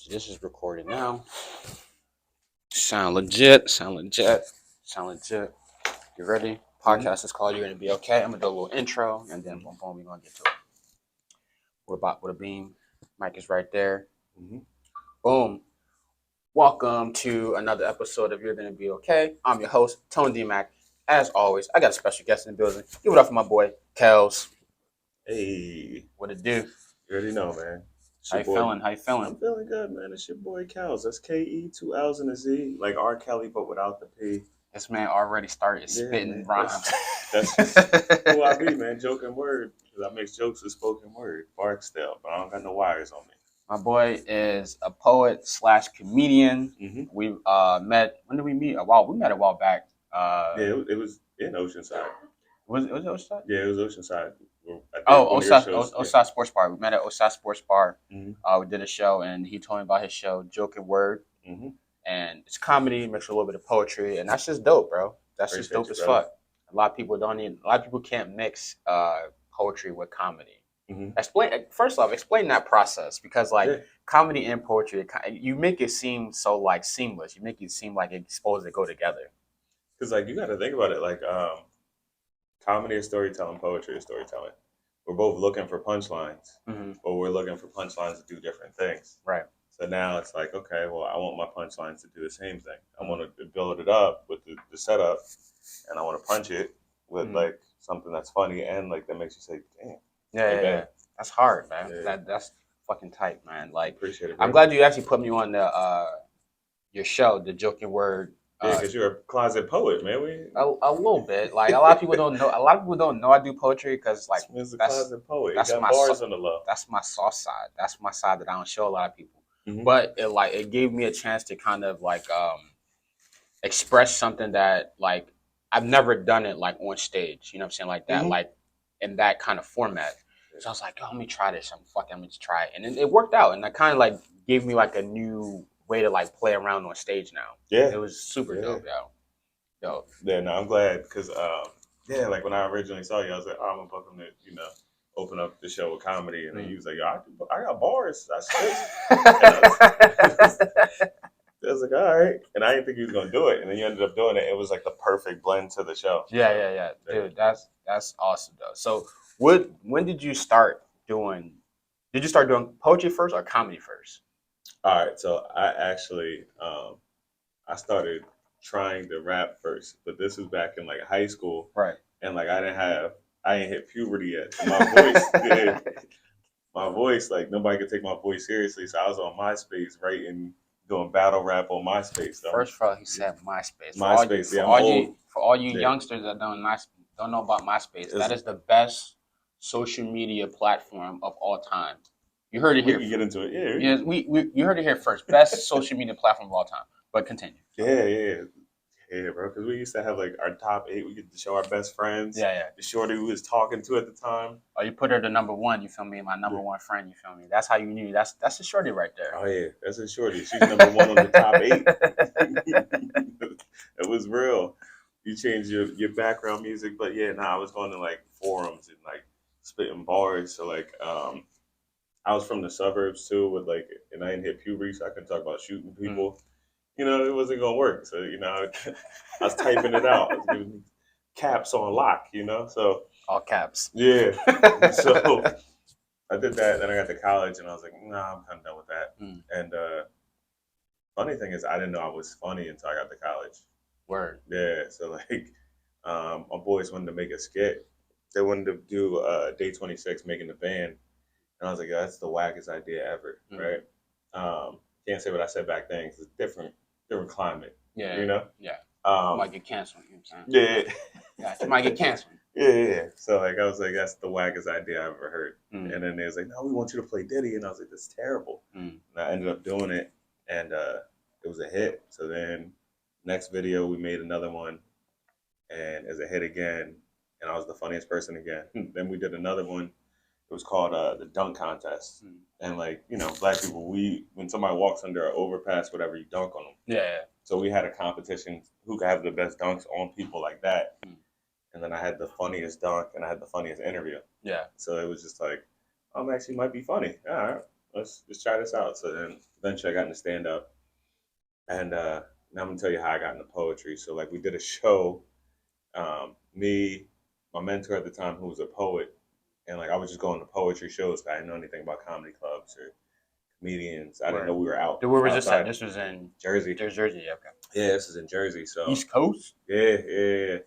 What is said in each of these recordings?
So this is recorded now. Sound legit. Sound legit. Sound legit. You ready? Podcast is called You're Gonna Be Okay. I'm gonna do a little intro and then boom, boom, we're gonna get to it. We're about with a beam. Mic is right there. Boom. Welcome to another episode of You're Gonna Be Okay. I'm your host, Tone D Mac. As always, I got a special guest in the building. Give it up for my boy, Kels. Hey, What it do? you already know, man. How you feeling? How you feeling? I'm feeling good, man. It's your boy Kels. That's Ke, 2 L's and a Z, like R. Kelly, but without the P. This man already started spitting rhymes. That's who I be, man. Joking word. Because I mix jokes with spoken word. Barksdale, but I don't got no wires on me. My boy is a poet / comedian. We met. When did we meet? We met a while back. It was in Oceanside. Was it Oceanside? Yeah, it was Oceanside. Oside Sports Bar. We met at Oside Sports Bar. We did a show, and he told me about his show, Joking Word. And it's comedy, mixed with a little bit of poetry, and that's just dope, bro. That's just dope as fuck. A lot of people can't mix poetry with comedy. Explain that process, because comedy and poetry, you make it seem so like seamless. You make it seem like it's supposed to go together. Because you got to think about it, comedy is storytelling, poetry is storytelling. We're both looking for punchlines, but we're looking for punchlines to do different things. Right. So now it's like, okay, well, I want my punchlines to do the same thing. I want to build it up with the setup, and I want to punch it with something that's funny and that makes you say, damn. Yeah. That's hard, man. Yeah. That's fucking tight, man. Appreciate it, bro. I'm glad you actually put me on your show, The Joking Word. Yeah, because you're a closet poet, man. A little bit. A lot of people don't know. A lot of people don't know I do poetry because that's a closet poet. That's you got my bars on the low. That's my soft side. That's my side that I don't show a lot of people. But it gave me a chance to kind of express something that I've never done it on stage. You know what I'm saying? That in that kind of format. So I was like, oh, let me try this. Let me just try it, and it worked out. And that kind of gave me a new way to play around on stage now. Yeah, it was super dope, yo. Yeah, no, I'm glad because when I originally saw you, I was like, oh, I'm gonna book him to open up the show with comedy, and then he was like, yo, I got bars. That's I was like, all right, and I didn't think he was gonna do it, and then you ended up doing it. It was the perfect blend to the show. Yeah, dude, that's awesome though. So, when did you start doing? Did you start doing poetry first or comedy first? All right, so I actually I started trying to rap first, but this was back in high school, right? And I didn't hit puberty yet. So my voice, nobody could take my voice seriously. So I was on MySpace writing, doing battle rap on MySpace. So first of all, he said MySpace. For all you youngsters that don't know about MySpace, that is the best social media platform of all time. You heard it here. We can get into it. Yeah, you heard it here first. Best social media platform of all time. But continue. Yeah, bro. Because we used to have our top 8. We get to show our best friends. Yeah. The shorty we was talking to at the time. Oh, you put her to number 1. You feel me? My number 1 friend. You feel me? That's how you knew. That's a shorty right there. Oh yeah, that's a shorty. She's number 1 on the top 8. It was real. You changed your background music, but I was going to forums and spitting bars. So I was from the suburbs too, and I didn't hit puberty, so I couldn't talk about shooting people. It wasn't gonna work. So I was typing it out. I was giving caps on lock. So all caps. Yeah. So I did that. Then I got to college, and I was like, nah, I'm kind of done with that. And funny thing is, I didn't know I was funny until I got to college. Word. Yeah. So my boys wanted to make a skit. They wanted to do Day 26, making the band. And I was like, that's the wackest idea ever, right? Can't say what I said back then because it's different climate. Yeah. Yeah. You might get canceled. You know what I'm saying? Yeah. You might get canceled. Yeah. So I was like, that's the wackest idea I ever heard. And then they was like, no, we want you to play Diddy. And I was like, that's terrible. And I ended up doing it, and it was a hit. So then next video, we made another one, and it was a hit again. And I was the funniest person again. Then we did another one. It was called the dunk contest, and black people, when somebody walks under an overpass, whatever, you dunk on them. Yeah. So we had a competition who could have the best dunks on people like that, and then I had the funniest dunk and I had the funniest interview. Yeah. So it was just I'm actually might be funny. All right, let's try this out. So then eventually I got into stand up, and now I'm gonna tell you how I got into poetry. So like we did a show, me, my mentor at the time who was a poet, and like I was just going to poetry shows. I didn't know anything about comedy clubs or comedians. I didn't know we were out. Where was this at? outside. This was in Jersey. Jersey, okay. Yeah, this is in Jersey. So East Coast. yeah.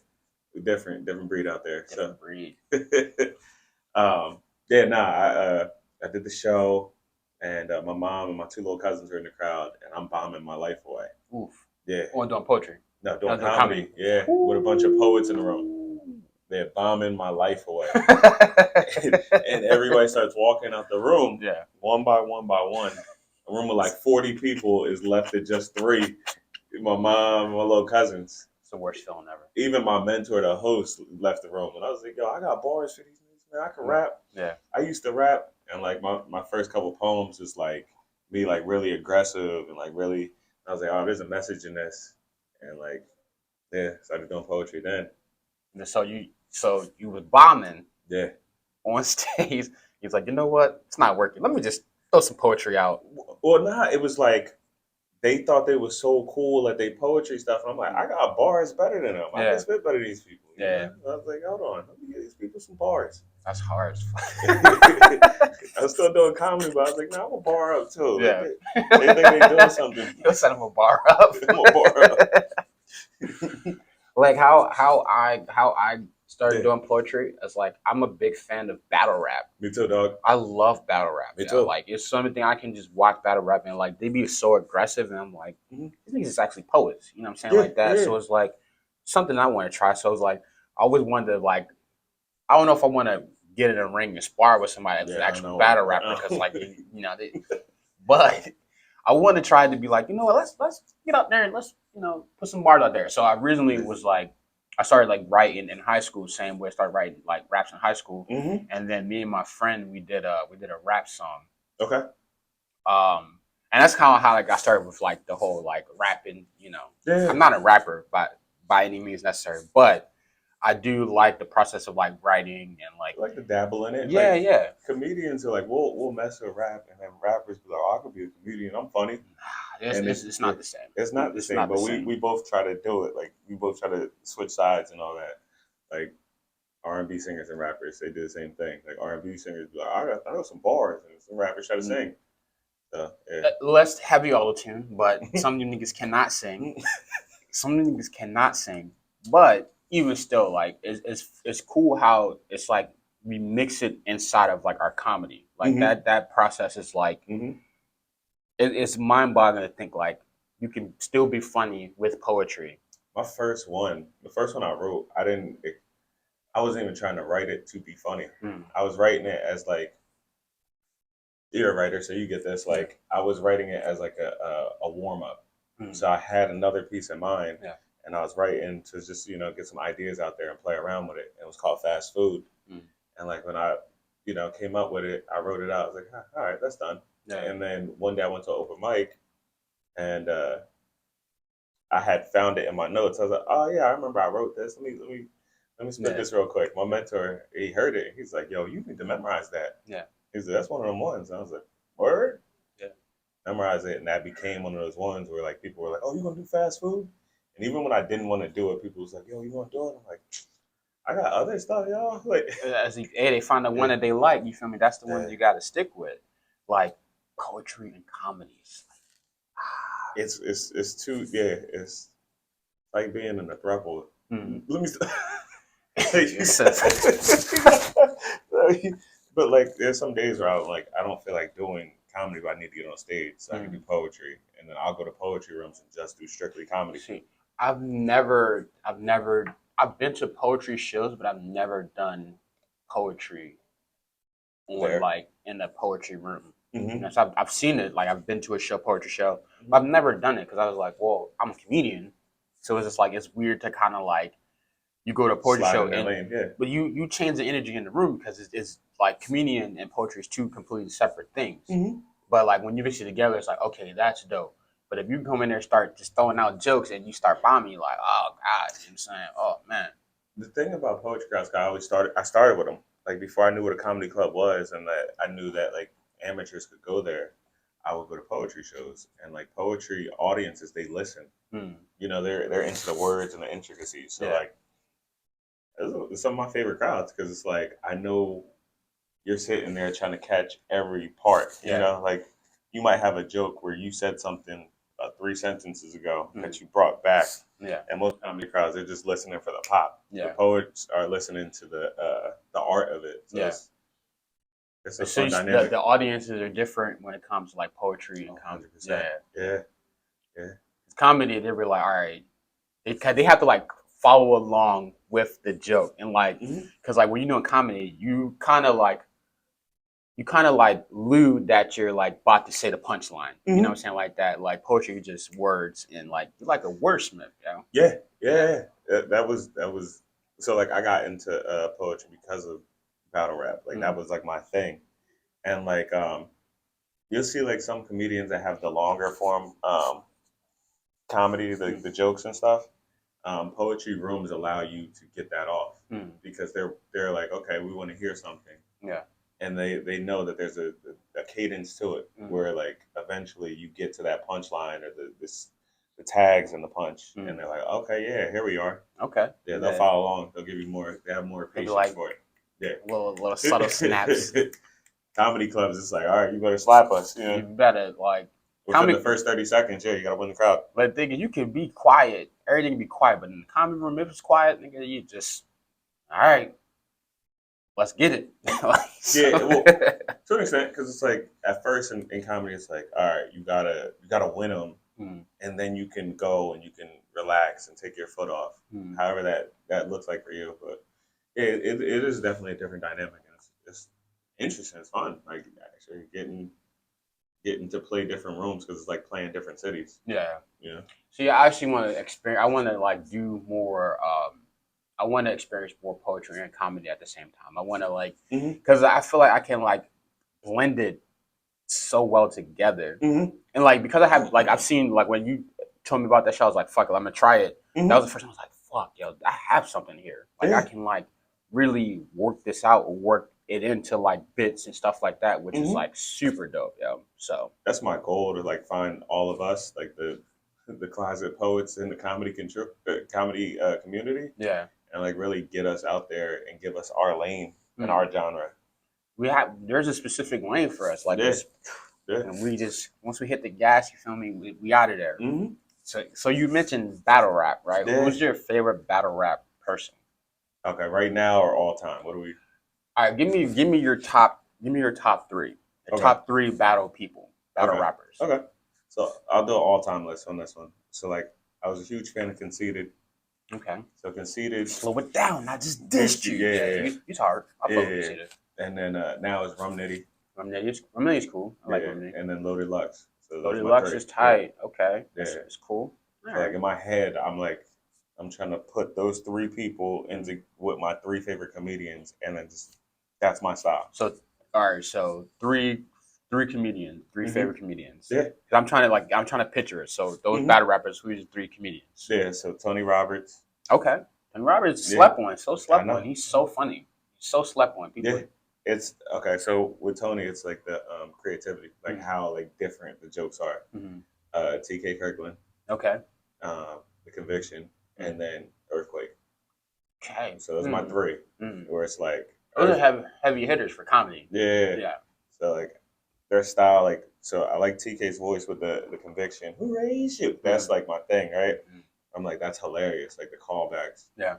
Different breed out there. Different breed. Yeah, I did the show, and my mom and my two little cousins were in the crowd, and I'm bombing my life away. Oof. Yeah. Or doing poetry. No, doing comedy. Yeah, with a bunch of poets in the room. They're bombing my life away. And everybody starts walking out the room. Yeah. One by one by one. A room of like 40 people is left to just 3. My mom, my little cousins. It's the worst feeling ever. Even my mentor, the host, left the room. And I was like, yo, I got bars for these niggas, man. I can rap. Yeah. I used to rap. And like my first couple poems is like me like really aggressive and like really, I was like, oh, there's a message in this. And like, yeah, started doing poetry then. And so you was bombing. Yeah. On stage. He's like, you know what? It's not working. Let me just throw some poetry out. Well, nah, it was like they thought they was so cool at their poetry stuff. And I'm like, I got bars better than them. I can spit better than these people. Yeah. I was like, hold on, let me get these people some bars. That's hard. I was still doing comedy, but I was like, nah, I'm a bar up too. Yeah. They think they doing something. You'll set him a bar up. I'm a bar up. Like how I started doing poetry, it's like I'm a big fan of battle rap. Me too, dog. I love battle rap. Me too. Like it's something I can just watch battle rap and like they be so aggressive and I'm like, these niggas is actually poets. You know what I'm saying? Yeah, like that. yeah. So it's like something I want to try. So it's like I always wanted to like I don't know if I want to get in a ring and spar with somebody that's an actual battle rapper because like but I want to try to be like, you know what, let's get out there and let's, put some bars out there. So I originally was like I started like writing in high school, same way I started writing like raps in high school. And then me and my friend we did a rap song. Okay. And that's kind of how like I started with like the whole like rapping, Yeah. I'm not a rapper by any means necessary, but I do like the process of like writing and like to dabble in it. Yeah, like, yeah. Comedians are like, we'll mess with rap, and then rappers be like, oh, I could be a comedian. I'm funny. It's not the same. It's not the same, but we both try to do it. Like we both try to switch sides and all that. Like R&B singers and rappers, they do the same thing. Like R&B singers be like, I got some bars, and some rappers try to sing. So yeah. Less heavy auto-tune, but some niggas cannot sing. Some niggas cannot sing, but even still, like it's cool how it's like we mix it inside of like our comedy. Like that process is like it's mind-boggling to think like you can still be funny with poetry. The first one I wrote, I wasn't even trying to write it to be funny. I was writing it as like, you're a writer, so you get this. Like I was writing it as like a warm up. So I had another piece in mind. Yeah. And I was writing to just, get some ideas out there and play around with it. It was called Fast Food. And like when I, came up with it, I wrote it out. I was like, all right, that's done. Yeah. And then one day I went to open mic and I had found it in my notes. I was like, oh yeah, I remember I wrote this. Let me spit this real quick. My mentor, he heard it. He's like, yo, you need to memorize that. Yeah. He's like, that's one of them ones. And I was like, word? Yeah. Memorize it. And that became one of those ones where like people were like, oh, you gonna do fast food? And even when I didn't want to do it, people was like, yo, you want to do it? I'm like, I got other stuff, y'all. Like, they find the one that they like, you feel me? That's the one you got to stick with. Like poetry and comedies. It's too, it's like being in a throuple. Let me But like, there's some days where I don't feel like doing comedy, but I need to get on stage so I can do poetry. And then I'll go to poetry rooms and just do strictly comedy. See, I've been to poetry shows, but I've never done poetry like in a poetry room. So I've seen it, like I've been to a poetry show, but I've never done it because I was like, well, I'm a comedian, so it's just like it's weird to kind of like you go to a poetry show, but you change the energy in the room because it's like comedian and poetry is two completely separate things. But like when you mix it together, it's like, okay, that's dope. But if you come in there and start just throwing out jokes and you start bombing, you're like, oh God, you know what I'm saying? Oh man. The thing about poetry crowds, I started with them. Like before I knew what a comedy club was, and that I knew that like amateurs could go there, I would go to poetry shows, and like poetry audiences, they listen. You know, they're into the words and the intricacies. So like, it's some of my favorite crowds because it's like I know you're sitting there trying to catch every part. You know, like you might have a joke where you said something 3 sentences ago that you brought back. Yeah. And most comedy crowds, they're just listening for the pop. Yeah. The poets are listening to the art of it. So it's a fun dynamic. The audiences are different when it comes to like poetry and comedy. Yeah. Comedy, they're really like, all right, they have to like follow along with the joke and like, because like when you're doing comedy, you kind of like lewd that you're like about to say the punchline. You know what I'm saying? Like that, like poetry is just words and like you're like a wordsmith, you know? Yeah. That was so like I got into poetry because of battle rap. Like that was like my thing. And like you'll see like some comedians that have the longer form comedy, the jokes and stuff. Poetry rooms allow you to get that off because they're like, okay, we want to hear something. Yeah. And they know that there's a cadence to it where like eventually you get to that punchline or the tags and the punch and they're like, okay, yeah, here we are. Okay. Yeah, they'll follow along. They'll give you more. They have more patience like, for it. Yeah. Little subtle snaps. Comedy clubs, it's like, all right, you better slap us. You know? You better like. Within the first 30 seconds, you gotta win the crowd. But the thing is, you can be quiet. Everything can be quiet, but in the comedy room, if it's quiet, nigga, you just, all right, let's get it. Yeah, well, to an extent, because it's like at first in comedy, it's like, all right, you gotta win them, and then you can go and you can relax and take your foot off. However that looks like for you, but it is definitely a different dynamic, and it's interesting. It's fun, like actually getting to play different rooms because it's like playing different cities. Yeah. See, I actually want to experience. I want to like do more. I want to experience more poetry and comedy at the same time. I want to like because I feel like I can like blend it so well together. And like because I have like I've seen like when you told me about that show, I was like, fuck it, I'm gonna try it. That was the first time I was like, fuck, yo, I have something here. Like I can like really work this out or work it into like bits and stuff like that, which is like super dope, yo. So that's my goal to like find all of us, like the closet poets in the comedy community. Yeah. And like really get us out there and give us our lane and our genre. There's a specific lane for us, like this. Yeah. And we just once we hit the gas, you feel me? We out of there. So you mentioned battle rap, right? Yeah. Who's your favorite battle rap person? Okay, right now or all time? What do we? All right, give me your top. Give me your top three. The top three battle rappers. Okay. So I'll do an all-time list on this one. So like, I was a huge fan of Conceited. Okay. So Conceited. Slow it down. I just dissed you. Yeah. He's hard. I fuck with Conceited. And then now it's Rum Nitty. Rum Nitty's cool. I like Rum Nitty. And then Loaded Lux. So Loaded Lux is tight. Okay. Yeah. It's cool. So like in my head, I'm trying to put those three people into with my three favorite comedians, and then just that's my style. So all right. So three comedians, three favorite comedians. Yeah. I'm trying to picture it. So those battle rappers, who's the three comedians? Yeah. So Tony Roberts. Okay. Tony Roberts slept on. So slept on. He's so funny. He's so slept on. People. Yeah. It's okay. So with Tony, it's like the creativity, like how like different the jokes are. TK Kirkland. Okay. The Conviction, and then Earthquake. Okay. So those are my three. Where it's like those are heavy hitters for comedy. Yeah. So like their style, like so I like TK's voice with the Conviction. Who raised you? That's like my thing, right? I'm like that's hilarious, like the callbacks. Yeah.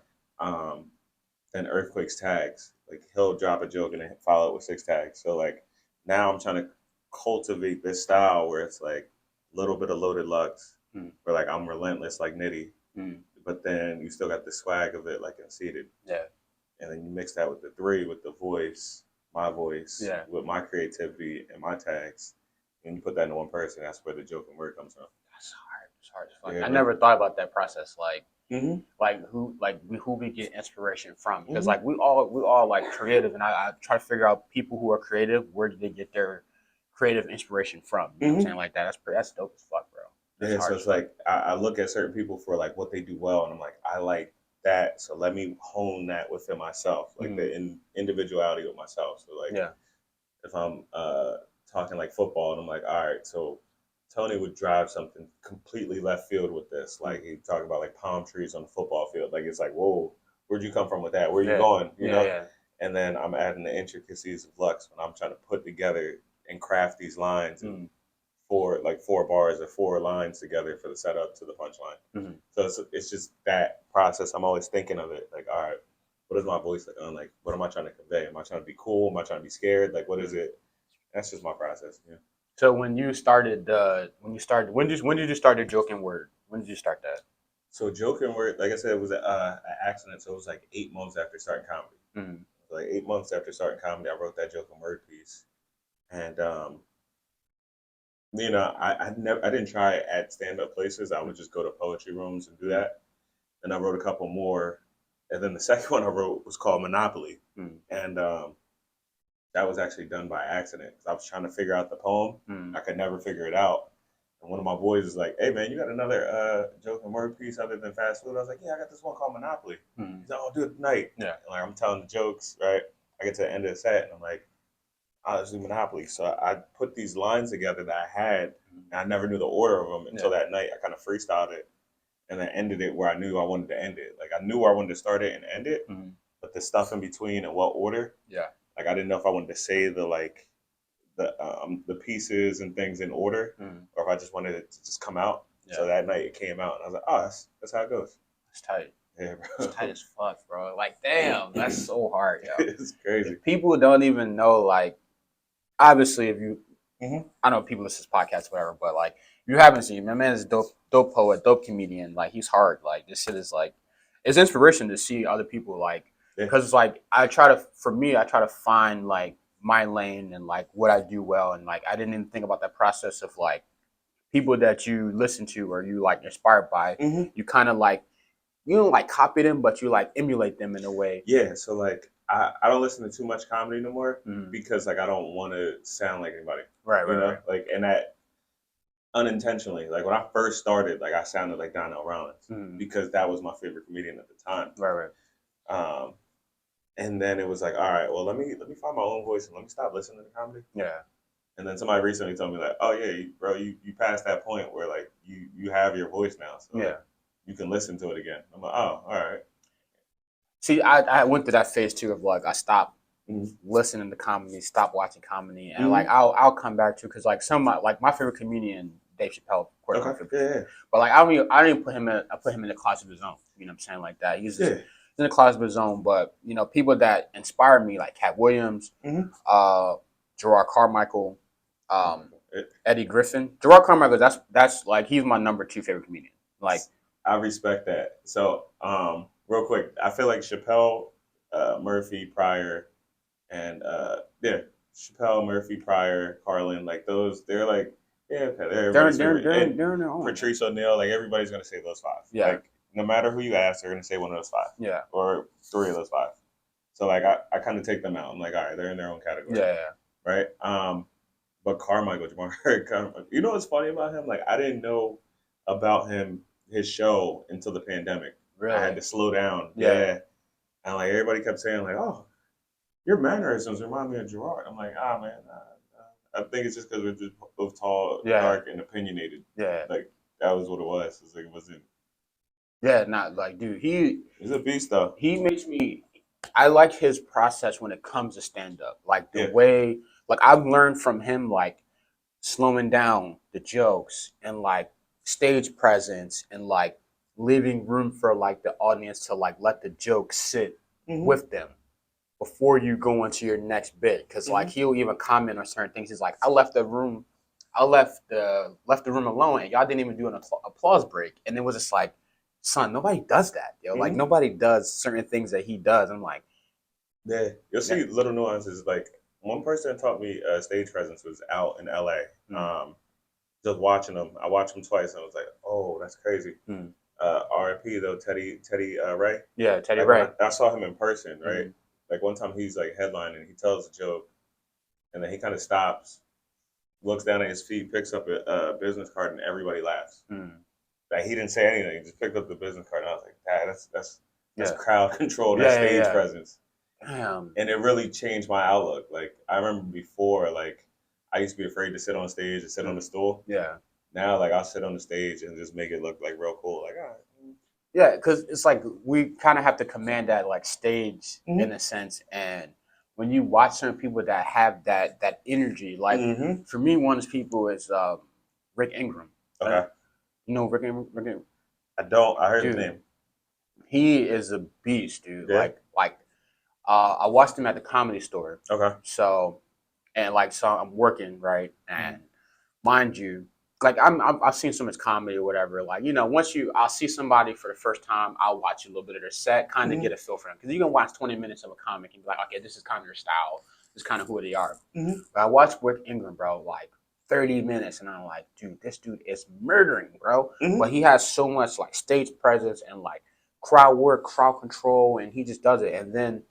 Then Earthquake's tags, like he'll drop a joke and then follow it with 6 tags. So like now I'm trying to cultivate this style where it's like a little bit of Loaded Lux, where like I'm relentless like Nitty, but then you still got the swag of it like Conceited. Yeah. And then you mix that with the 3 with the voice, my voice, with my creativity and my tags, and you put that in one person. That's where the joke and word comes from. That's hard. It's hard as fuck. Yeah, I never thought about that process. Like who we get inspiration from, because like we all like creative, and I try to figure out people who are creative, where do they get their creative inspiration from? You know what I'm saying? Like that's dope as fuck, bro. That's so it's like I look at certain people for like what they do well, and I'm like, I like that, so let me hone that within myself, like the individuality of myself. So like if I'm talking like football, and I'm like, all right, so Tony would drive something completely left field with this. Like he'd talk about like palm trees on the football field. Like it's like, whoa, where'd you come from with that? Where are you going? You know? Yeah. And then I'm adding the intricacies of Lux when I'm trying to put together and craft these lines and four bars or four lines together for the setup to the punchline. So it's just that process. I'm always thinking of it like, all right, what is my voice like? I'm like, what am I trying to convey? Am I trying to be cool? Am I trying to be scared? Like, what is it? That's just my process. Yeah. So when did you start the joking word? When did you start that? So joking word, like I said, it was an accident. So it was like 8 months after starting comedy. Like 8 months after starting comedy, I wrote that joking word piece, and I didn't try at stand up places. I would just go to poetry rooms and do that. And I wrote a couple more, and then the second one I wrote was called Monopoly, and that was actually done by accident. I was trying to figure out the poem. I could never figure it out. And one of my boys was like, "Hey man, you got another joking word piece other than fast food?" I was like, "Yeah, I got this one called Monopoly." He's like, "I'll do it tonight." Yeah. And like I'm telling the jokes, right? I get to the end of the set and I'm like, "I'll just do Monopoly." So I put these lines together that I had, and I never knew the order of them until that night. I kind of freestyled it, and then ended it where I knew I wanted to end it. Like I knew where I wanted to start it and end it, but the stuff in between and what order, like I didn't know if I wanted to say the pieces and things in order, or if I just wanted it to just come out. So that night it came out, and I was like, "Oh, that's how it goes." It's tight. Yeah, bro. It's tight as fuck, bro. Like, damn, that's so hard, yo. It's crazy. If people don't even know, like, obviously, if you, I know people listen to podcasts, whatever, but like, you haven't seen my man is dope poet, dope comedian. Like, he's hard. Like, this shit is like, it's inspiration to see other people like, because it's like I try to find like my lane and like what I do well, and like I didn't even think about that process of like people that you listen to or you like inspired by. You kind of like you don't like copy them, but you like emulate them in a way. Yeah. So like I don't listen to too much comedy no more because like I don't want to sound like anybody. Right. Like and that unintentionally, like when I first started, like I sounded like Donnell Rollins because that was my favorite comedian at the time. Right. And then it was like, all right, well let me find my own voice and let me stop listening to comedy. Yeah. And then somebody recently told me like, oh yeah, bro, you passed that point where like you have your voice now, so like, you can listen to it again. I'm like, oh, all right. See, I went through that phase too of like I stopped listening to comedy, stopped watching comedy, and like I'll come back to because like like my favorite comedian Dave Chappelle, of course, but like I don't even put him in the closet of his own. You know what I'm saying, like that. He's just in the closet of his own. But you know, people that inspire me like Cat Williams, Gerard Carmichael, Eddie Griffin. Gerard Carmichael, that's like he's my number 2 favorite comedian. Like I respect that. So real quick, I feel like Chappelle, Murphy, Pryor, and Chappelle, Murphy, Pryor, Carlin, like those, they're like, they're in their own. Patrice O'Neal, like everybody's gonna say those 5. Yeah. Like no matter who you ask, they're gonna say one of those 5. Yeah. Or 3 of those 5. So like I kind of take them out. I'm like, all right, they're in their own category. Yeah. Right. But Carmichael, you know what's funny about him? Like I didn't know about his show until the pandemic. Really? I had to slow down. Yeah. And like everybody kept saying like, oh, your mannerisms remind me of Gerard. I'm like, man, I think it's just because we're just both tall, dark, and opinionated. Yeah. Like that was what it was. It's like it wasn't. Yeah, not like, dude. He's a beast though. He makes me. I like his process when it comes to stand up. Like the way, like I've learned from him, like slowing down the jokes and like stage presence and like leaving room for like the audience to like let the joke sit with them before you go into your next bit. Because like he'll even comment on certain things. He's like, I left the room alone, and y'all didn't even do an applause break, and it was just like, son, nobody does that, yo. Like nobody does certain things that he does. I'm like, yeah, you'll see little nuances. Like one person that taught me stage presence was out in LA. Just watching him, I watched him twice, and I was like, oh, that's crazy. R.I.P. though, Teddy Ray. Yeah, Teddy like, Ray. I saw him in person, right? Like one time he's like headlining, he tells a joke, and then he kind of stops, looks down at his feet, picks up a business card, and everybody laughs. Like he didn't say anything, he just picked up the business card, and I was like, that's crowd control, that's stage presence. Damn. And it really changed my outlook. Like I remember before, like I I used to be afraid to sit on stage and sit on the stool. Yeah. Now, like, I'll sit on the stage and just make it look like real cool. Like, all right. Yeah, because it's like we kind of have to command that like stage in a sense, and when you watch certain people that have that energy, like for me, one of those people is Rick Ingram. Okay. You know Rick Ingram? I don't. I heard Dude, his name. He is a beast, dude. Yeah. I watched him at the Comedy Store. Okay. So I'm working, right, and mind you, like I've seen so much comedy or whatever. Like, you know, I'll see somebody for the first time, I'll watch a little bit of their set, kind of get a feel for them, because you can watch 20 minutes of a comic and be like, okay, this is kind of their style, this is kind of who they are. But I watched Rick Ingram, bro, like 30 minutes, and I'm like, dude, this dude is murdering, bro. But he has so much like stage presence and like crowd work, crowd control, and he just does it. And then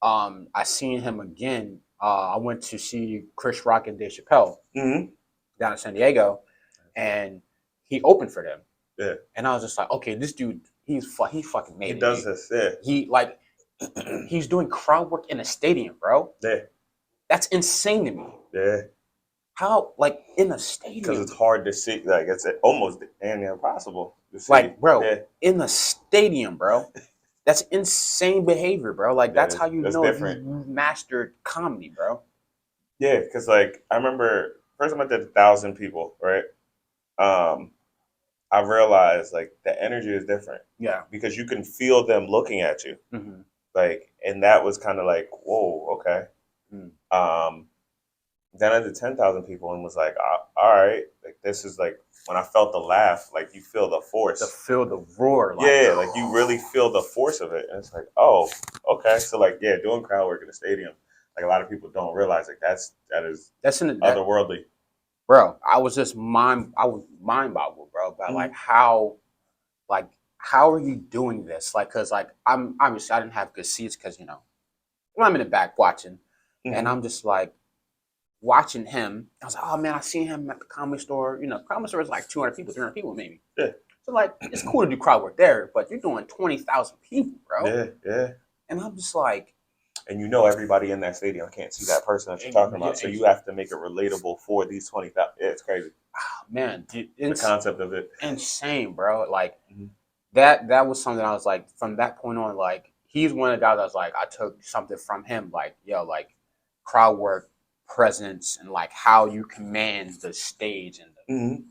I seen him again. I went to see Chris Rock and Dave Chappelle down in San Diego, and he opened for them. Yeah. And I was just like, okay, this dude, he fucking made it. He does this, yeah. He's doing crowd work in a stadium, bro. Yeah. That's insane to me. Yeah. How, like, in a stadium? Because it's hard to see. Like, it's almost impossible to see. Like, bro, in a stadium, bro. That's insane behavior, bro. Like, that's how you know you mastered comedy, bro. Yeah, because, like, I remember first time I did 1,000 people, right? I realized, like, the energy is different. Yeah. Because you can feel them looking at you. Like, and that was kind of like, whoa, okay. Then I did 10,000 people and was like, all right, like, this is like, when I felt the laugh, like, you feel the force. Feel the roar. Like, yeah, like, you really feel the force of it. And it's like, oh, okay. So, like, yeah, doing crowd work in a stadium, like, a lot of people don't realize, like, that's otherworldly. Bro, I was mind boggled, bro, about like how are you doing this? Like, cause like I'm obviously I didn't have good seats because, you know, I'm in the back watching, and I'm just like watching him. I was like, oh man, I seen him at the Comedy Store. You know, Comedy Store is like 200 people, 300 people maybe. Yeah. So like, it's cool to do crowd work there, but you're doing 20,000 people, bro. Yeah, yeah. And I'm just like, and you know everybody in that stadium can't see that person that you're talking about, so you have to make it relatable for these 20,000. Yeah, it's crazy. Oh, man, dude, the concept of it, insane, bro. Like that was something I was like, from that point on, like, he's one of the guys I was like, I took something from him, like, yo, like crowd work, presence, and like how you command the stage and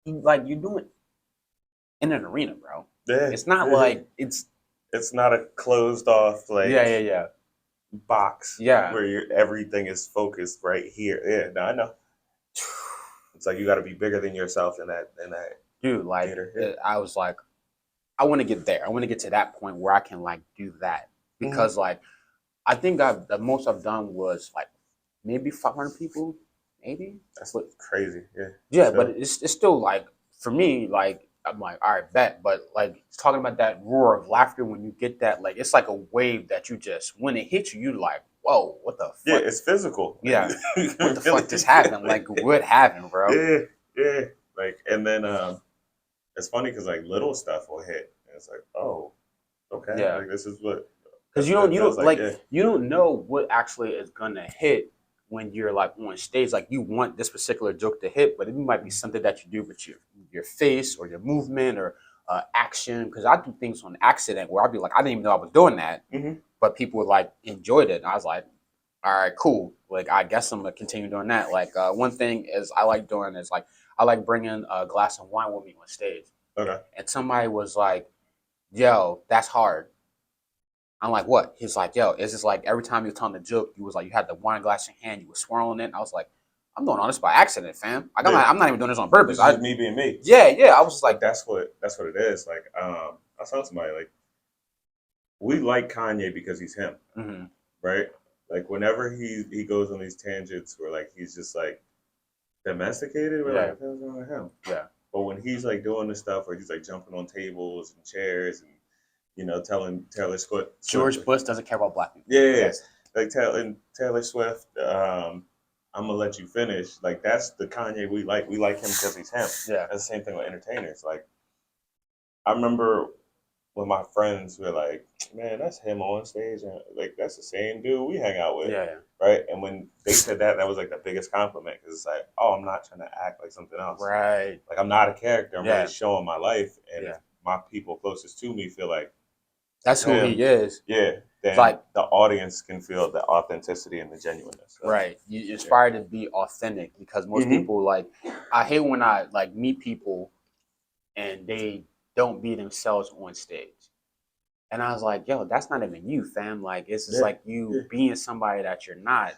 like you do it in an arena, bro. Yeah, it's not like it's not a closed off like box. Yeah, where everything is focused right here. Yeah, no, I know. It's like you got to be bigger than yourself in that. Dude, like I was like, I want to get there. I want to get to that point where I can like do that, because like I think the most I've done was like maybe 500 people, maybe. That's crazy. Yeah. Yeah, but it's still like, for me, like, I'm like, all right, bet. But like, talking about that roar of laughter when you get that, like, it's like a wave that you just, when it hits you, you're like, whoa, what the fuck? Yeah, it's physical. Yeah. What the fuck just happened? Like, what happened, bro? Yeah. Like, and then it's funny because like little stuff will hit. And it's like, oh, okay. Yeah. Like, this is what. Because you don't know what actually is gonna hit when you're like on stage. Like, you want this particular joke to hit, but it might be something that you do with your face or your movement or action. Because I do things on accident where I'd be like, I didn't even know I was doing that, but people like enjoyed it, and I was like, all right, cool. Like, I guess I'm gonna continue doing that. Like, one thing is I like doing is like, I like bringing a glass of wine with me on stage. Okay. And somebody was like, yo, that's hard. I'm like, what? He's like, yo, it's just like every time you were telling the joke, you was like, you had the wine glass in your hand, you were swirling it. And I was like, I'm doing all this by accident, fam. Like, I'm not even doing this on purpose. This is me being me. Yeah. I was just like, that's what it is. Like, I was telling somebody, like, we like Kanye because he's him, right? Like, whenever he goes on these tangents where like he's just like domesticated, we're like, what's wrong with him? Yeah. But when he's like doing this stuff where he's like jumping on tables and chairs and, you know, telling Taylor Swift, George Bush doesn't care about black people. Yeah. Like telling Taylor Swift, I'm gonna let you finish. Like, that's the Kanye we like. We like him because he's him. Yeah. That's the same thing with entertainers. Like, I remember when my friends were like, man, that's him on stage, and like that's the same dude we hang out with, Yeah. right? And when they said that, that was like the biggest compliment because it's like, oh, I'm not trying to act like something else, Right. like I'm not a character. I'm Yeah. really showing my life, and Yeah. if my people closest to me feel like that's who him, he is. yeah, then like the audience can feel the authenticity and the genuineness. So, right. You inspire to be authentic because most people like. I hate when I like meet people and they don't be themselves on stage. And I was like, yo, that's not even you, fam. Like, it's just like you being somebody that you're not.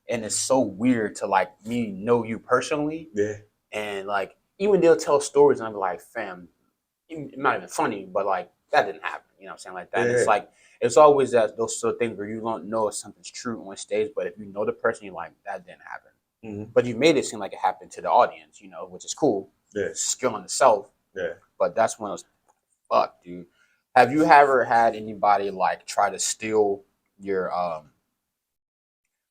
And it's so weird to like me know you personally. Yeah. And like, even they'll tell stories and I'm like, fam, it's not even funny, but like, that didn't happen. You know what I'm saying? Like that. Yeah. It's like, it's always that those sort of things where you don't know if something's true on stage, but if you know the person, you're like, that didn't happen. But you made it seem like it happened to the audience, you know, which is cool. Yeah. Skill in itself. Yeah. But that's when it was, fuck, dude. Have you ever had anybody like try to steal your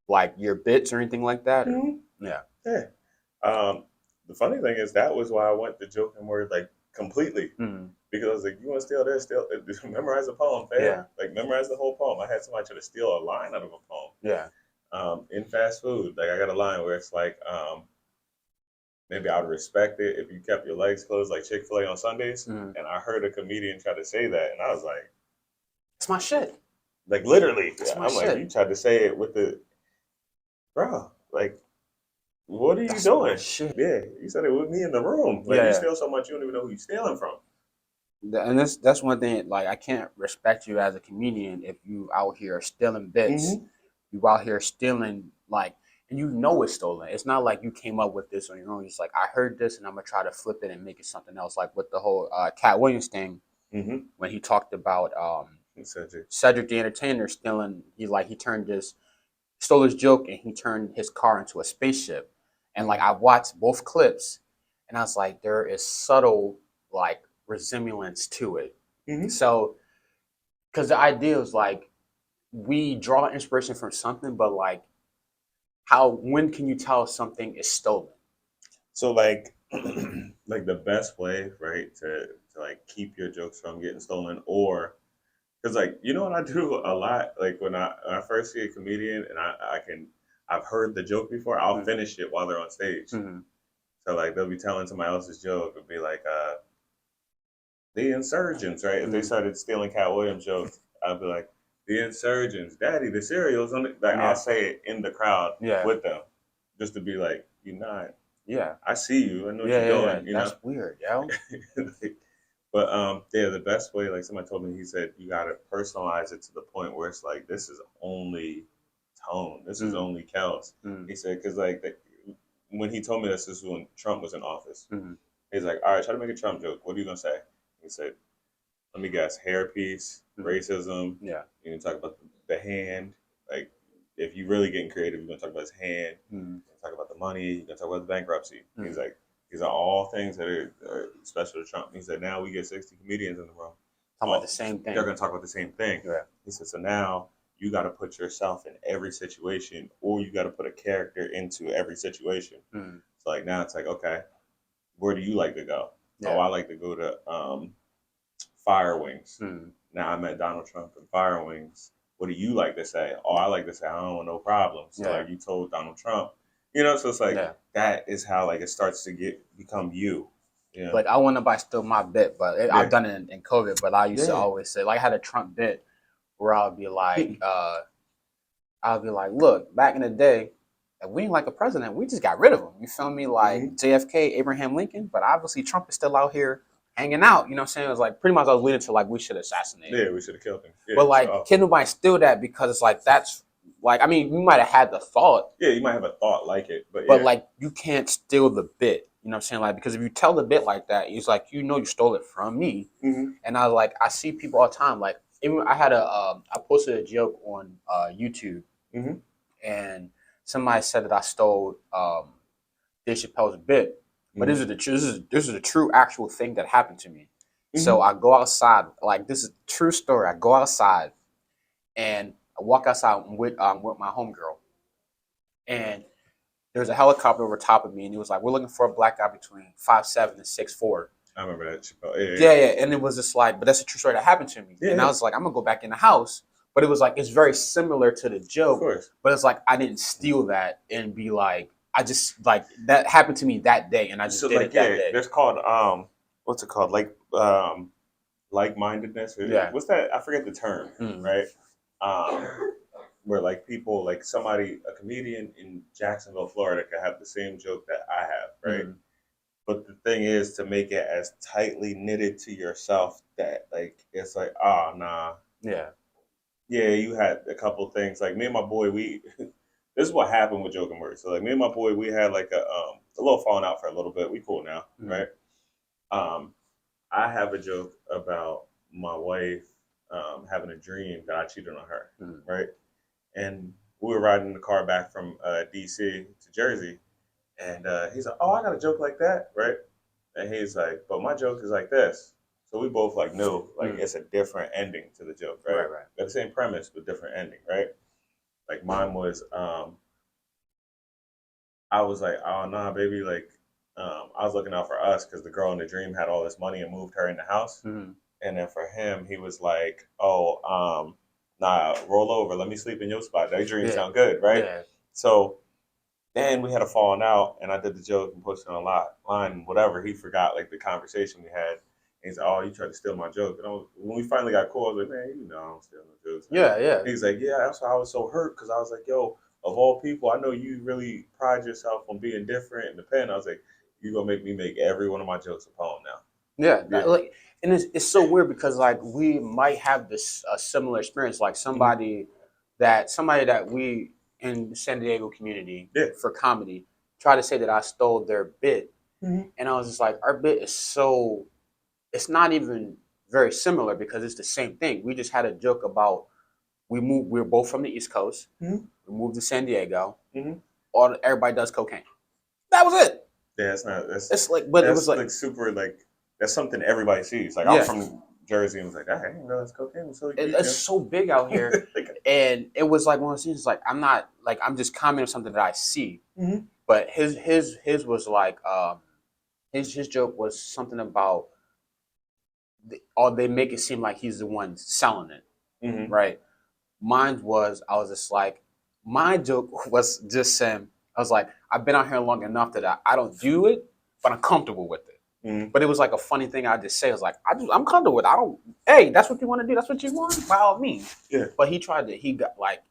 like your bits or anything like that? Or? Yeah. Yeah. The funny thing is that was why I went the joking word like completely. Because I was like, you want to steal this? Steal memorize a poem, fam. Yeah. Like memorize the whole poem. I had somebody try to steal a line out of a poem. Yeah. In fast food, like I got a line where it's like, maybe I would respect it if you kept your legs closed like Chick-fil-A on Sundays. And I heard a comedian try to say that, and I was like, it's my shit. Like literally, my I'm shit. like, you tried to say it with the, bro, like, what are you doing? Shit. Yeah, you said it with me in the room. Like you steal so much, you don't even know who you're stealing from. And that's one thing. Like I can't respect you as a comedian if you out here stealing bits. You out here stealing like, and you know it's stolen. It's not like you came up with this on your own. It's like I heard this and I'm gonna try to flip it and make it something else. Like with the whole Cat Williams thing, when he talked about Cedric the Entertainer stealing. He stole his joke and he turned his car into a spaceship. And like I watched both clips, and I was like, there is subtle like resemblance to it. So, because the idea is like we draw inspiration from something, but like when can you tell something is stolen? So like like the best way, right, to like keep your jokes from getting stolen, or because like you know what I do a lot, like when I first see a comedian and I've heard the joke before, I'll finish it while they're on stage. So like they'll be telling somebody else's joke, it'll be like the insurgents, right? If they started stealing Cat Williams jokes, I'll be like, the insurgents, daddy, the cereals on the, like I'll say it in the crowd with them, just to be like, you're not. Yeah. I see you. I know what you're doing. You That's know? weird, yo. But the best way, like somebody told me, he said you gotta personalize it to the point where it's like this is only tone, this is only Kels. He said because like when he told me this was when Trump was in office. He's like, all right, try to make a Trump joke. What are you gonna say? He said, let me guess, hairpiece, racism. Yeah, you can talk about the hand. Like if you really getting creative, you're gonna talk about his hand. You're gonna talk about the money. You're gonna talk about the bankruptcy. He's like. These are all things that are special to Trump. He said, now we get 60 comedians in the room. Talking about the same thing. They're going to talk about the same thing. Yeah. He said, so now you got to put yourself in every situation, or you got to put a character into every situation. So like now it's like, okay, where do you like to go? Yeah. Oh, I like to go to Fire Wings. Now I met Donald Trump in Fire Wings. What do you like to say? Oh, I like to say, I don't want no problems. So like you told Donald Trump. You know, so it's like that is how like it starts to become you. Yeah. But I want nobody steal my bit, but I've done it in COVID. But I used to always say, like, I had a Trump bit where I'll be like, look, back in the day, if we didn't like a president, we just got rid of him. You feel me? Like JFK, Abraham Lincoln, but obviously Trump is still out here hanging out. You know what I'm saying? It was like pretty much I was leading to like we should assassinate him. Yeah, we should have killed him. Yeah, but like, can nobody steal that because it's like that's. Like, I mean, you might have had the thought. Yeah, you might have a thought like it. But like, you can't steal the bit. You know what I'm saying? Like, because if you tell the bit like that, it's like, you know you stole it from me. And I was like, I see people all the time. Like, even I had I posted a joke on YouTube. And somebody said that I stole Dave Chappelle's bit. But this is a true actual thing that happened to me. So I go outside. Like, this is a true story. I go outside and I walk outside with my homegirl, and there's a helicopter over top of me, and he was like, "We're looking for a black guy between 5'7" and 6'4." I remember that. Yeah. And it was just like, but that's a true story that happened to me. Yeah, and I was like, I'm gonna go back in the house. But it was like, it's very similar to the joke. Of course. But it's like, I didn't steal that and be like, I just like that happened to me that day, and I just did it that day. There's called what's it called? Like-mindedness. Yeah. What's that? I forget the term, right? Where like people, like somebody, a comedian in Jacksonville, Florida, could have the same joke that I have, right? But the thing is to make it as tightly knitted to yourself that like it's like, oh nah. Yeah. Yeah, you had a couple things. Like me and my boy, we this is what happened with Joking Words. So like me and my boy, we had like a little falling out for a little bit. We cool now, right? I have a joke about my wife having a dream that I cheated on her, right? And we were riding in the car back from DC to Jersey, and he's like, "Oh, I got a joke like that, right?" And he's like, "But my joke is like this." So we both like knew like it's a different ending to the joke, right? Right. Got the same premise but different ending, right? Like mine was, I was like, "Oh nah, baby," like I was looking out for us because the girl in the dream had all this money and moved her in the house. And then for him, he was like, "Oh, nah, roll over. Let me sleep in your spot. That dream sound good, right?" Yeah. So then we had a falling out, and I did the joke and posted it online, whatever. He forgot like the conversation we had. And he's like, "Oh, you tried to steal my joke." And when we finally got cool, I was like, "Man, you know I don't steal no jokes." Yeah. He's like, "Yeah, that's why I was so hurt because I was like, yo, of all people, I know you really pride yourself on being different in the pen." I was like, "You gonna make me make every one of my jokes a poem now?" Yeah. Like, and it's so weird because like we might have this a similar experience, like somebody that we in the San Diego community for comedy try to say that I stole their bit, and I was just like, our bit is so, it's not even very similar because it's the same thing. We just had a joke about we're both from the East Coast. We moved to San Diego. Everybody does cocaine. That was it. Yeah, it's not. It's like, but it was like super like that's something everybody sees. Like I'm from Jersey and was like, I didn't know that's cocaine was so huge. It's so big out here, and it was like one of those things. Like I'm just commenting on something that I see. But his was like his joke was something about they make it seem like he's the one selling it, right? Mine was I was just like my joke was just saying I was like I've been out here long enough that I don't do it, but I'm comfortable with it. But it was like a funny thing I just say. I was like, I'm comfortable with it. I don't. Hey, that's what you want to do. That's what you want. By all means. Yeah. But he tried to. He got like,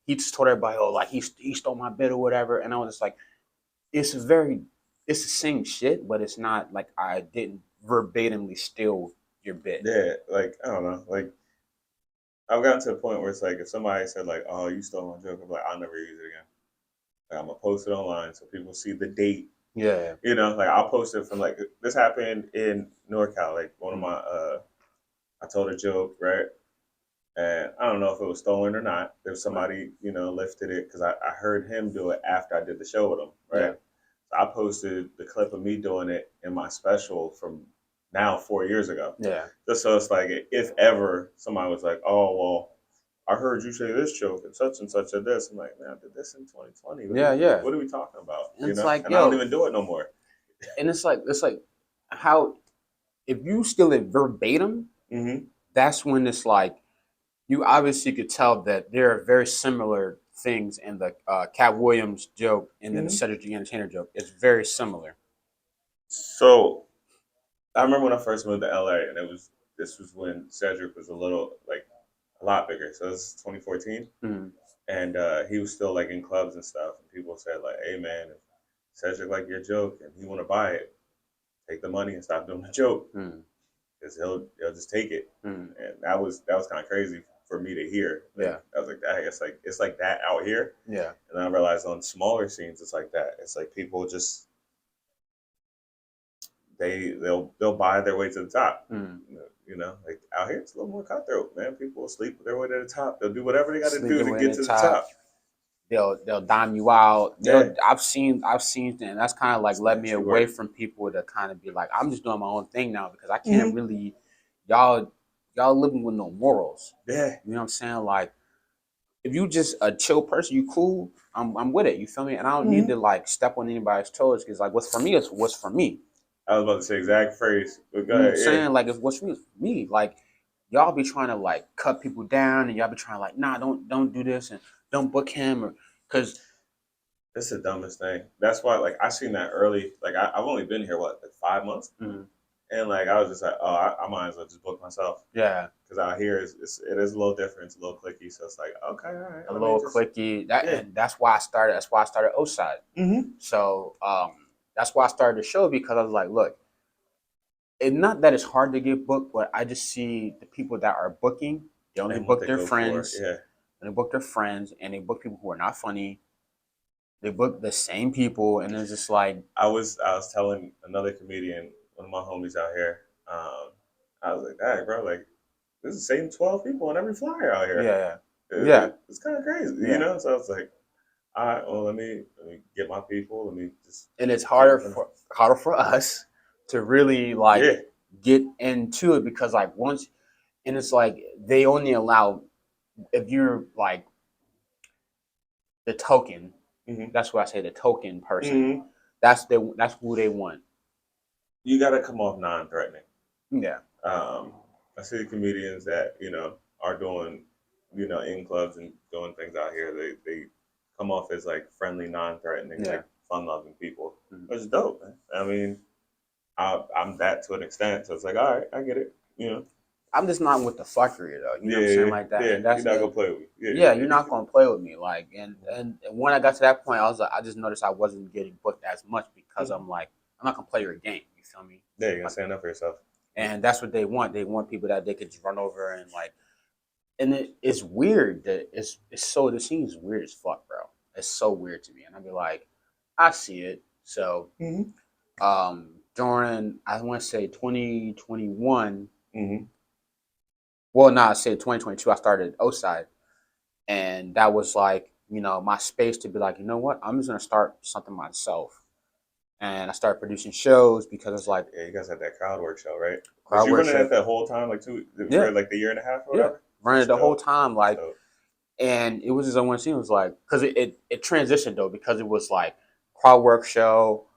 he just told everybody, oh, like he stole my bit or whatever. And I was just like, it's the same shit, but it's not like I didn't verbatimly steal your bit. Yeah, like I don't know, like I've gotten to a point where it's like if somebody said like, "Oh, you stole my joke," I'm like, I'll never use it again. Like, I'm gonna post it online so people see the date. Yeah. You know, like I'll post it from like this happened in NorCal. Like one of my, I told a joke, right? And I don't know if it was stolen or not. If somebody, lifted it because I heard him do it after I did the show with him, right? Yeah. So I posted the clip of me doing it in my special from now 4 years ago. Yeah. Just so it's like if ever somebody was like, "Oh well, I heard you say this joke and such said this," I'm like, "Man, I did this in 2020. What are we talking about?" And it's like, and I don't even do it no more. And it's like how if you steal it verbatim, that's when it's like you obviously could tell that there are very similar things in the Cat Williams joke and then the Cedric the Entertainer joke. It's very similar. So I remember when I first moved to LA, and this was when Cedric was a lot bigger. So this is 2014, and he was still like in clubs and stuff. And people said like, "Hey man, if Cedric like your joke and he want to buy it, take the money and stop doing the joke, because he'll just take it." And that was kind of crazy for me to hear. Yeah, I was like, it's like that out here. Yeah, and then I realized on smaller scenes, it's like that. It's like people just they'll buy their way to the top. Like out here, it's a little more cutthroat, man. People will sleep their way to the top. They'll do whatever they got to do to get to the top. They'll dime you out. I've seen, and that's kind of like led me away from people to kind of be like, I'm just doing my own thing now because I can't really, y'all living with no morals. Yeah, you know what I'm saying? Like, if you just a chill person, you cool. I'm with it. You feel me? And I don't need to like step on anybody's toes because like what's for me is what's for me. I was about to say exact phrase, but go You know what I'm ahead. Yeah. saying? Like, if what's me, like, y'all be trying to like cut people down, and y'all be trying to like, nah, don't do this, and don't book him, or because That's the dumbest thing. That's why, like, I seen that early. Like, I've only been here like 5 months, and like I was just like, oh, I might as well just book myself. Yeah, because out here it is a little different. It's a little clicky, so it's like, okay, all right, a let me little just clicky. That yeah. and that's why I started. That's why I started Oside. So that's why I started the show because I was like, look, it's not that it's hard to get booked, but I just see the people that are booking. They only And what book they their go for, friends. yeah. And they book their friends, and they book people who are not funny. They book the same people, and it's just like I was telling another comedian, one of my homies out here, I was like, hey, bro, like this is the same 12 people on every flyer out here. yeah, yeah, It's kind of crazy, yeah. So I was like, all right, well, let me get my people. Let me just And it's get harder for us to really like yeah. get into it because like once and it's like they only allow if you're like the token. Mm-hmm. That's what I say, the token person. Mm-hmm. That's who they want. You got to come off non-threatening. Yeah, I see the comedians that are doing in clubs and doing things out here. They come off as like friendly, non-threatening, yeah. like fun-loving people, Mhm. which is dope, man. I mean, I'm that to an extent, so it's like, all right, I get it. I'm just not with the fuckery though. You know what I'm saying Yeah, like that, yeah. and You're that's not gonna and play with me. yeah, you're Yeah, not gonna play with me. Like, and when I got to that point, I was like, I just noticed I wasn't getting booked as much because I'm like, I'm not gonna play your game. You feel me? yeah. You gotta Like, stand up for yourself. and that's what they want. They want people that they could just run over and like. And it's weird that it's so the scene's weird as fuck, bro. It's so weird to me, and I'd be like, I see it. So, Mm-hmm. during I want to say 2021. Mm-hmm. Well, no, I say 2022. I started Oside, and that was like my space to be like, you know what, I'm just gonna start something myself, and I started producing shows because it's like Yeah, you guys had that crowd work show, right? Was crowd you work running show. it that whole time, like Yeah, for like the year and a half or yeah, whatever? running it That's the whole dope. time, That's like, dope. and it was just on one scene. It was like because it transitioned though because it was like crowd work show.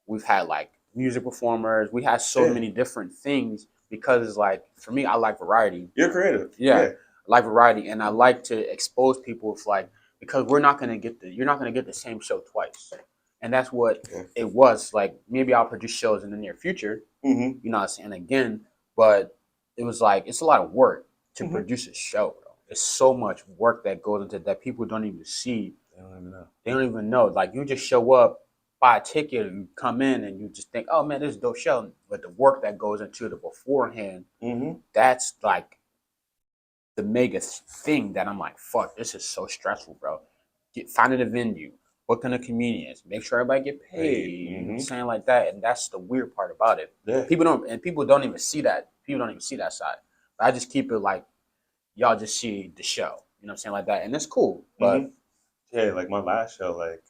We've had like music performers. We had so Yeah, many different things because it's like for me, I like variety. you're creative. Yeah, Yeah. I like variety, and I like to expose people with like because you're not gonna get the same show twice, and that's what Yeah. it was like. Maybe I'll produce shows in the near future, Mm-hmm. you know what I'm saying again, but it was like it's a lot of work to Mm-hmm. produce a show, bro. It's so much work that goes into that people don't even see. They don't even know. They don't even know. Like you just show up, buy a ticket, and you come in, and you just think, "Oh man, this is a dope show." But the work that goes into the beforehand, Mm-hmm. that's like the mega thing that I'm like, "Fuck, this is so stressful, bro." Finding a venue, booking the comedians, make sure everybody get paid. Paid. You know what I'm Mm-hmm. saying like that, and that's the weird part about it. Yeah. People don't even see that. People don't even see that side. But I just keep it like y'all just see the show. You know what I'm saying like that, and it's cool. Mm-hmm. But Yeah, like my last show, like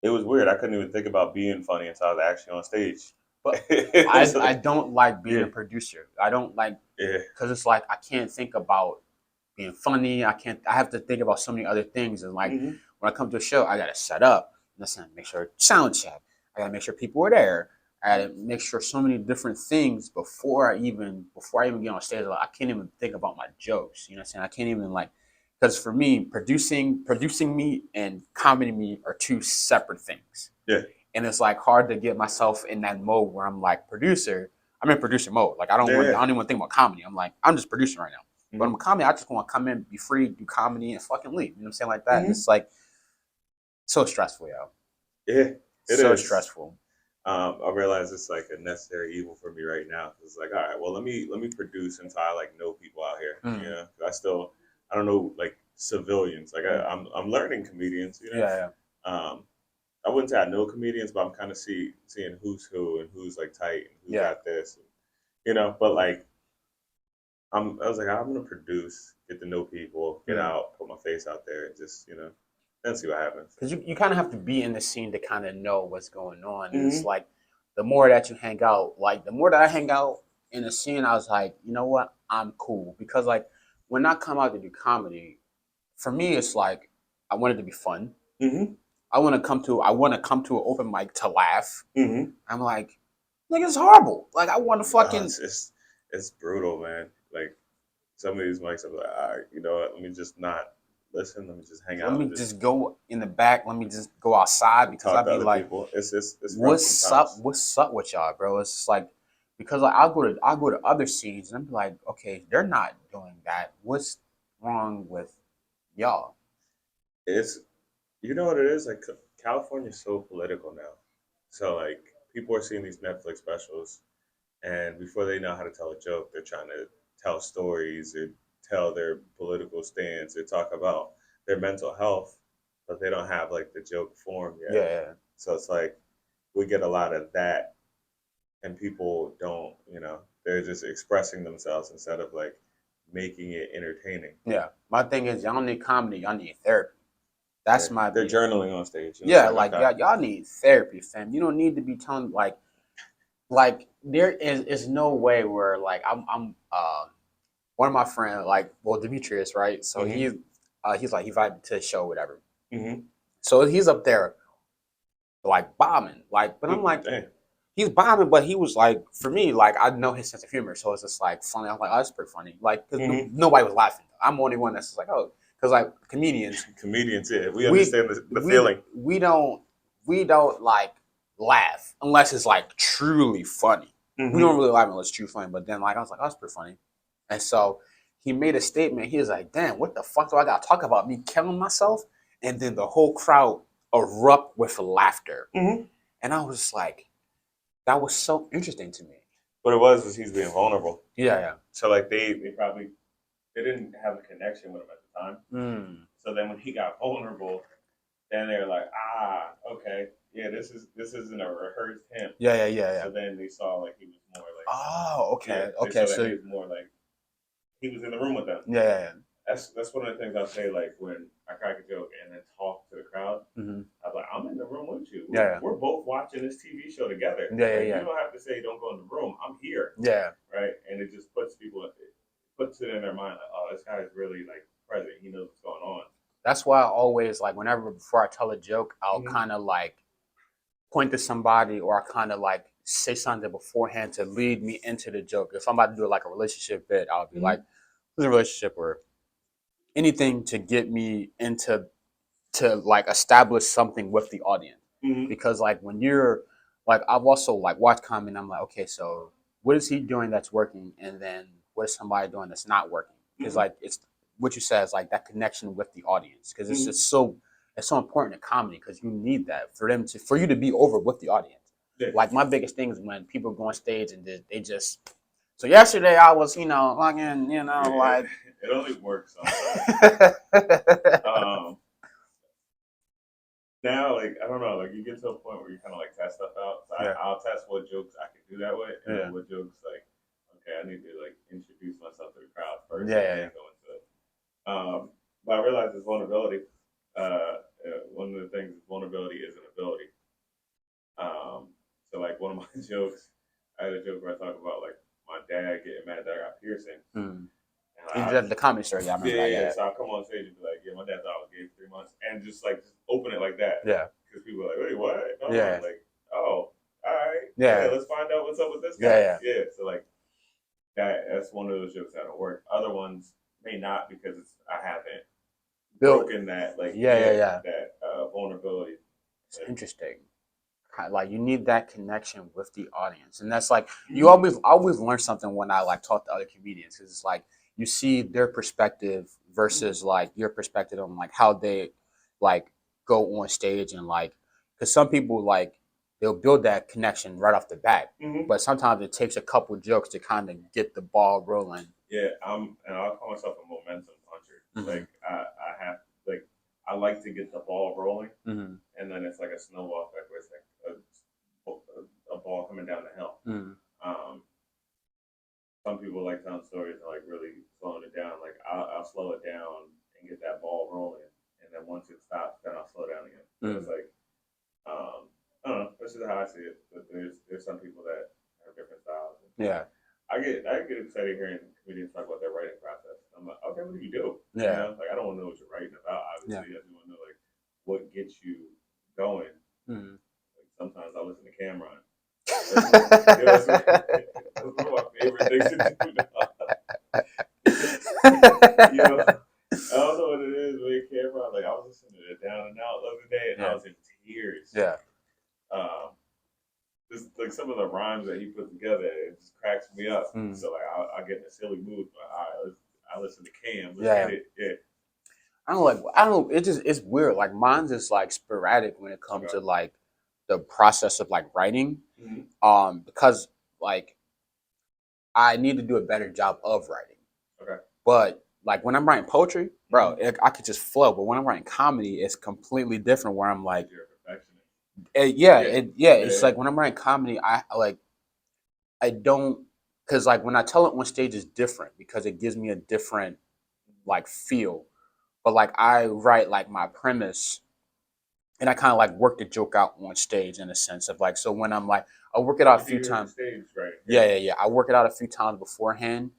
it was weird. I couldn't even think about being funny until I was actually on stage. but It was I like, don't like being yeah, a producer. I don't like yeah. because it's like I can't think about being funny. I can't. I have to think about so many other things. And like Mm-hmm. when I come to a show, I gotta set up. Listen, make sure sound check. I gotta make sure people are there. I gotta make sure so many different things before I even get on stage. Like, I can't even think about my jokes. You know what I'm saying? I can't even like because for me, producing me and comedy me are two separate things. Yeah. And it's like hard to get myself in that mode where I'm like producer. I'm in producer mode. Like I Yeah. don't even think about comedy. I'm like I'm just producing right now. But Mm-hmm. I'm a comedy. I just want to come in, be free, do comedy, and fucking leave. You know what I'm saying like that. And Mm-hmm. it's like so stressful, yo. Yeah, it So is. stressful. I realize it's like a necessary evil for me right now. It's like, all right, well, let me produce until I like know people out here. Mm. I don't know like civilians. Like Mm. I'm learning comedians. Yeah, Um, I wouldn't say I know comedians, but I'm kind of seeing who's who and who's like tight and who's yeah. got this. But like I was like, I'm gonna produce, get to know people, get Mm. out, put my face out there, and just then see what happens. Because you kind of have to be in the scene to kind of know what's going on. And it's Mm-hmm. like the more that you hang out, like the more that I hang out in the scene, I was like, you know what? I'm cool. Because like when I come out to do comedy, for me, it's like I want it to be fun. Mm-hmm. I want to come to an open mic to laugh. Mm-hmm. I'm like, it's horrible. Like I want to fucking. It's brutal, man. Like some of these mics, I'm like, all right, you know what? Let me just not listen. Let me just hang out. Let me just go in the back. Let me just go outside because I'd be like, people. It's what's up? What's up with y'all, bro? It's just like because like I'll go to other scenes and I'm like, okay, they're not doing that. What's wrong with y'all? It's you know what it is like. California's so political now, so like people are seeing these Netflix specials, and before they know how to tell a joke, they're trying to tell stories or tell their political stance or talk about their mental health, but they don't have like the joke form yet. Yeah. So it's like we get a lot of that, and people don't, they're just expressing themselves instead of like making it entertaining. Yeah. My thing is, y'all don't need comedy. Y'all need therapy. That's my. They're journaling on stage. Yeah, like y'all need therapy, fam. You don't need to be telling like there is no way where like I'm one of my friends like Demetrius, right? So he's like he invited to the show or whatever. Mm-hmm. So he's up there like bombing, like, but I'm like, he's bombing, but he was like, for me, like I know his sense of humor, so it's just like funny. I'm like, oh, that's pretty funny, like because nobody was laughing. I'm the only one that's just like, oh, because like comedians, yeah, we understand the feeling. We don't like laugh unless it's like truly funny. Mm-hmm. We don't really laugh unless it's truly funny. But then like I was like, oh, that's pretty funny, and so he made a statement. He was like, damn, what the fuck do I got to talk about? Me killing myself? And then the whole crowd erupt with laughter. Mm-hmm. And I was like, that was so interesting to me. What it was he's being vulnerable. Yeah. So like they probably didn't have a connection with him at the time. Mm. So then when he got vulnerable, then they're like, okay, yeah, this isn't a rehearsed him. Yeah. So then they saw like he was more like, oh, okay, yeah, okay. So he was more like he was in the room with them. Yeah. That's one of the things I'll say. Like when I crack a joke and then talk to the crowd, I'm like, I'm in the room with you. We're both watching this TV show together. Yeah. You don't have to say don't go in the room. I'm here. Yeah. Right. And it just puts it in their mind like, oh, this guy is really like present. He knows what's going on. That's why I always like before I tell a joke, I'll kind of like point to somebody or I kind of like say something beforehand to lead me into the joke. If I'm about to do like a relationship bit, I'll be like, "Who's in a relationship?" or anything to get me into to like establish something with the audience. Because like when you're like I've also like watched comedy and I'm like, okay, so what is he doing that's working, and then what is somebody doing that's not working? Because like it's what you said is like that connection with the audience, because it's just so important in comedy, because you need that for you to be over with the audience. Yeah. Like my biggest thing is when people go on stage and they just. So yesterday I was, fucking, like it only works now, like I don't know, like you get to a point where you kind of like test stuff out. So I'll test what jokes I can do that way, and then what jokes like, okay, I need to like introduce myself to the crowd first. And go into it. But I realized this vulnerability. One of the things is vulnerability is an ability. So like one of my jokes, I had a joke where I talk about like my dad getting mad that I got piercings. The comedy story, I remember that. Yeah. So I'll come on stage and be like, yeah, my dad's out gay for 3 months, and just open it like that. Yeah. Because people are like, wait, what? No, yeah. Like, oh, all right. Yeah. Let's find out what's up with this guy. Yeah. So like that's one of those jokes that'll work. Other ones may not, because I haven't broken that that vulnerability. It's interesting. Like you need that connection with the audience, and that's like you always learn something when I like talk to other comedians, because it's like you see their perspective versus like your perspective on like how they like go on stage, and like because some people like they'll build that connection right off the bat, but sometimes it takes a couple jokes to kind of get the ball rolling. Yeah, and I'll call myself a momentum puncher. Like I have I like to get the ball rolling, and then it's like a snowball effect where it's like a ball coming down the hill. Some people like telling stories and like really slowing it down. Like I'll slow it down and get that ball rolling, and then once it stops, then I'll slow down again. So it's like I don't know. This is how I see it. But there's some people that have different styles. Yeah. I get excited hearing comedians talk about their writing process. I'm like, okay, what do you do? Yeah. Like I don't want to know what you're writing about. Obviously, I just want to know like what gets you That's one of my favorite things to do. I don't know what it is, but it came out. Like I was listening to Down and Out the other day, and I was in tears. Yeah. Just like some of the rhymes that he put together, it just cracks me up. So like I get in a silly mood. But I listen to Cam. Let's get it. Yeah. I don't. It's weird. Like mine's just like sporadic when it comes to like the process of like writing. Because like I need to do a better job of writing. Okay. But like when I'm writing poetry, bro, I could just flow. But when I'm writing comedy, it's completely different. Where I'm like, you're a perfectionist. It's like when I'm writing comedy, I don't, because like when I tell it on stage is different because it gives me a different like feel. But like I write like my premise and I kind of like work the joke out on stage in a sense of like, so when I'm like, I'll work it out a few times. Stage, right? Yeah. I work it out a few times beforehand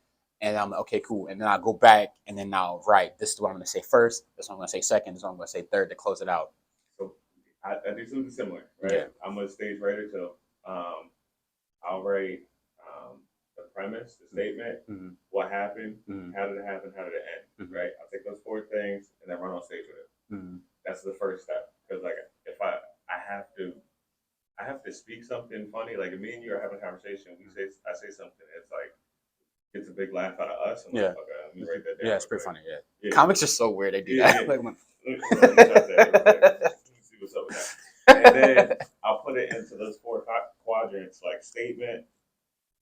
and I'm like, okay, cool. And then I'll go back and then I'll write, this is what I'm going to say first. This is what I'm going to say second. This is what I'm going to say third to close it out. So I do something similar, right? Yeah. I'm a stage writer too. I'll write the premise, the statement, what happened, how did it happen, how did it end, right? I'll take those 4 things and then run on stage with it. That's the first step. Because like if I have to speak something funny, like if me and you are having a conversation, I say something, it's like gets a big laugh out of us. I'm like, okay, let me write that down. Yeah, it's pretty funny. Yeah. Comics are so weird. They do that. Let me see what's up with that. And then I'll put it into those 4 quadrants, like statement,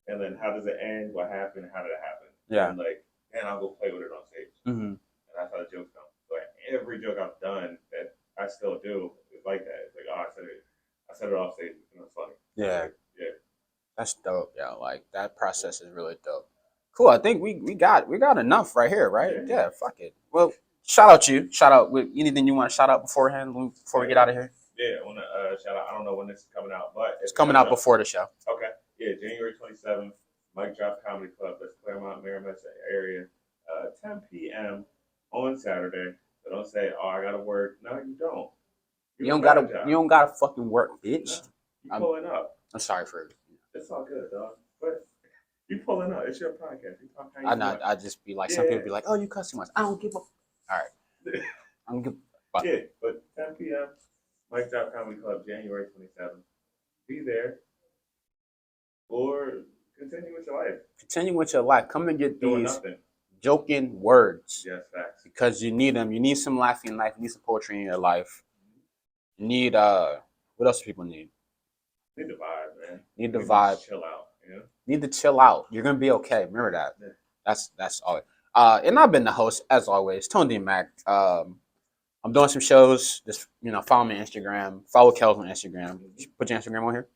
and then how does it end? What happened? How did it happen? Yeah. And like, and I'll go play with it on stage. And that's how the jokes come. So like, every joke I've done that I still do is like that. It's like, oh, I said it off stage, and it's funny. Yeah. Like, yeah. That's dope. Yeah. Like that process is really dope. Cool. I think we got enough right here, right? Yeah. Fuck it. Well, shout out you. Shout out with anything you want to shout out beforehand before we get out of here. Yeah, I want to shout out. I don't know when this is coming out, but it's coming out before the show. Okay. Yeah, January 27th, Mic Drop Comedy Club. That's Claremont, Merrimack area. 10 p.m. on Saturday. So don't say, "Oh, I gotta work." No, you don't. You don't gotta fucking work, bitch. No, you pulling up. I'm sorry for it. It's all good, dog. But you pulling up. It's your podcast. You talk how you I just be like, some people be like, "Oh, you cuss too much." I don't give a. All right. I don't give. Yeah, but 10 p.m. Mic Drop Comedy Club, January 27th. Be there. Or continue with your life. Continue with your life. Come and get these joking words. Yes, facts. Because you need them. You need some laughing in life. You need some poetry in your life. You need what else do people need? Need the vibe, man. Need the vibe. Chill out. Yeah. Need to chill out. You're gonna be okay. Remember that. Yeah. That's all. And I've been the host as always, Tone D Mac. I'm doing some shows. Just follow me on Instagram. Follow Kels on Instagram. Put your Instagram on here.